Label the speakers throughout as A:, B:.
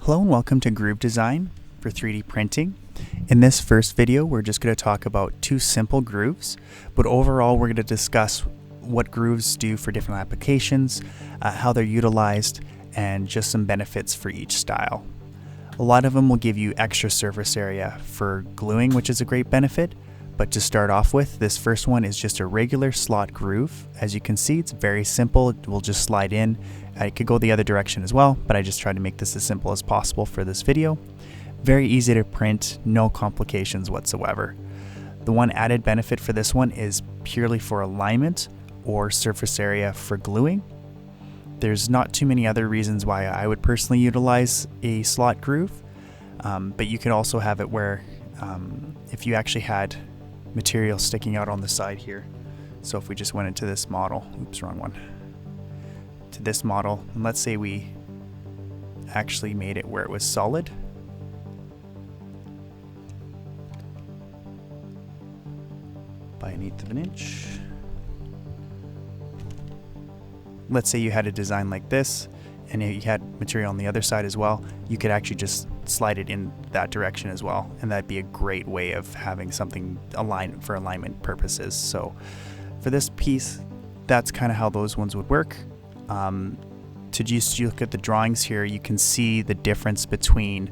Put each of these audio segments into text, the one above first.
A: Hello and welcome to Groove Design for 3D printing. In this first video, we're just going to talk about two simple grooves, but overall we're going to discuss what grooves do for different applications, how they're utilized, and just some benefits for each style. A lot of them will give you extra surface area for gluing, which is a great benefit. But to start off with, this first one is just a regular slot groove. As you can see, it's very simple. It will just slide in. It could go the other direction as well, but I just tried to make this as simple as possible for this video. Very easy to print, no complications whatsoever. The one added benefit for this one is purely for alignment or surface area for gluing. There's not too many other reasons why I would personally utilize a slot groove, but you can also have it where if you actually had material sticking out on the side here. So if we just went into this model, oops, wrong one, to this model, and let's say we actually made it where it was solid. By 1/8 of an inch. Let's say you had a design like this, and you had material on the other side as well, you could actually just slide it in that direction as well, and that'd be a great way of having something aligned for alignment purposes. So for this piece, that's kind of how those ones would work. To just look at the drawings here, you can see the difference between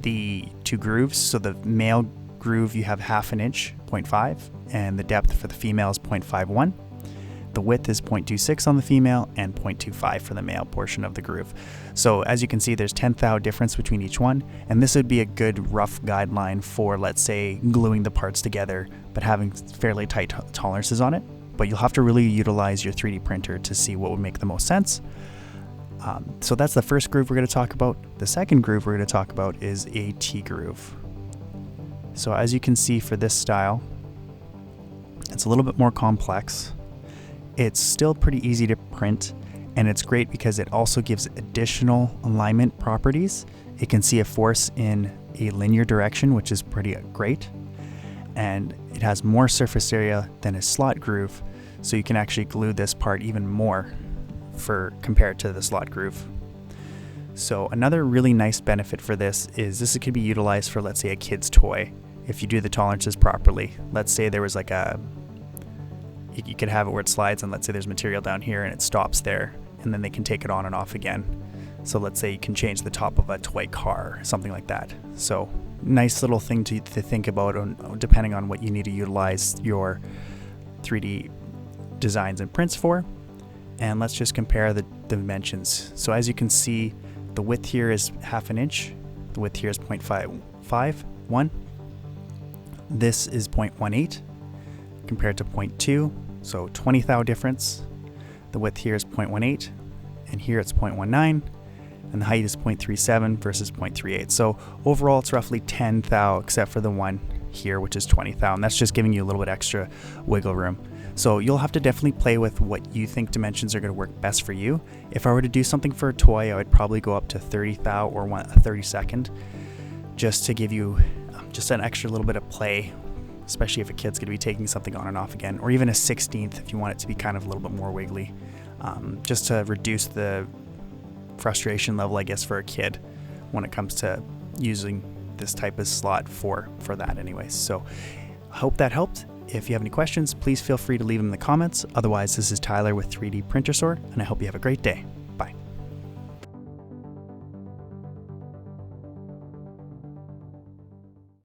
A: the two grooves. So the male groove, you have 1/2 inch, 0.5, and the depth for the female is 0.51. The width is 0.26 on the female and 0.25 for the male portion of the groove. So as you can see, there's 10 thou difference between each one, and this would be a good rough guideline for, let's say, gluing the parts together, but having fairly tight tolerances on it. But you'll have to really utilize your 3D printer to see what would make the most sense. So that's the first groove we're going to talk about. The second groove we're going to talk about is a T groove. So as you can see for this style, it's a little bit more complex. It's still pretty easy to print, and it's great because it also gives additional alignment properties. It can see a force in a linear direction, which is pretty great, and it has more surface area than a slot groove, so you can actually glue this part even more compared to the slot groove. So another really nice benefit for this is this could be utilized for, let's say, a kid's toy. If you do the tolerances properly, let's say there was like you could have it where it slides, and let's say there's material down here and it stops there, and then they can take it on and off again. So let's say you can change the top of a toy car, something like that. So nice little thing to think about depending on what you need to utilize your 3D designs and prints for. And let's just compare the dimensions. So as you can see, the width here is 1/2 inch, the width here is 0.51. This is 0.18 compared to 0.2, so 20 thou difference. The width here is 0.18, and here it's 0.19, and the height is 0.37 versus 0.38. So overall it's roughly 10 thou, except for the one here, which is 20 thou, and that's just giving you a little bit extra wiggle room. So you'll have to definitely play with what you think dimensions are going to work best for you. If I were to do something for a toy, I would probably go up to 30 thou or a 32nd, just to give you just an extra little bit of play, especially if a kid's going to be taking something on and off again, or even a 16th if you want it to be kind of a little bit more wiggly, just to reduce the frustration level, I guess, for a kid when it comes to using this type of slot for that anyways. So I hope that helped. If you have any questions, please feel free to leave them in the comments. Otherwise, this is Tyler with 3D Printer Store, and I hope you have a great day.